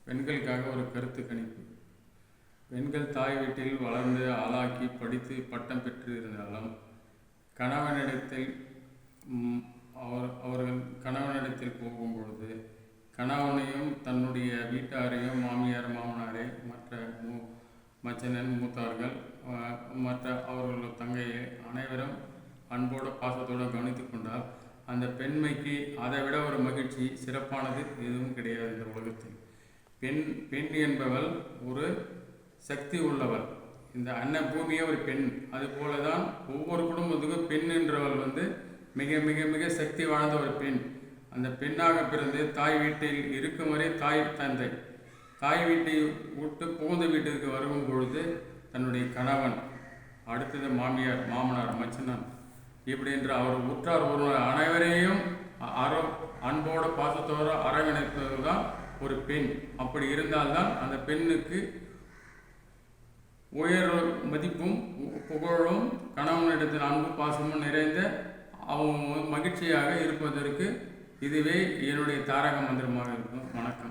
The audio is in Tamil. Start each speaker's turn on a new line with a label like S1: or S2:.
S1: பெண்களுக்காக ஒரு கருத்து கணிப்பு. பெண்கள் தாய் வீட்டில் வளர்ந்து ஆளாக்கி படித்து பட்டம் பெற்று இருந்தாலும் கணவனிடத்தில் அவர்கள் கணவனிடத்தில் போகும்பொழுது கணவனையும் தன்னுடைய வீட்டாரையும் மாமியார் மாமனாரை மற்ற மச்சனன் மூத்தார்கள் மற்ற அவர்கள் தங்கையை அனைவரும் அன்போடு பாசத்தோடு கவனித்து கொண்டால் அந்த பெண்மைக்கு அதை விட ஒரு மகிழ்ச்சி சிறப்பானது எதுவும் கிடையாது இந்த உலகத்தில். பெண் என்பவள் ஒரு சக்தி உள்ளவள். இந்த அன்ன பூமியே ஒரு பெண். அதுபோல தான் ஒவ்வொரு குடும்பத்துக்கும் பெண் என்றவள் மிக மிக மிக சக்தி வாழ்ந்த ஒரு பெண். அந்த பெண்ணாக பிறந்து தாய் வீட்டில் இருக்கும் வரை தாய் வீட்டை விட்டு புகுந்த வீட்டிற்கு வரும் பொழுது தன்னுடைய கணவன், அடுத்தது மாமியார் மாமனார் மச்சனான், இப்படி என்று அவர் உற்றார் ஒருவர் அனைவரையும் அன்போடு பாசத்தோடு அரவணைப்பது தான் ஒரு பெண். அப்படி இருந்தால்தான் அந்த பெண்ணுக்கு உயர் மதிப்பும் புகழும் கணவனிடத்தில் அன்பு பாசமும் நிறைந்த அவங்க மகிழ்ச்சியாக இருப்பதற்கு இதுவே என்னுடைய தாரக மந்திரமாக இருக்கும். வணக்கம்.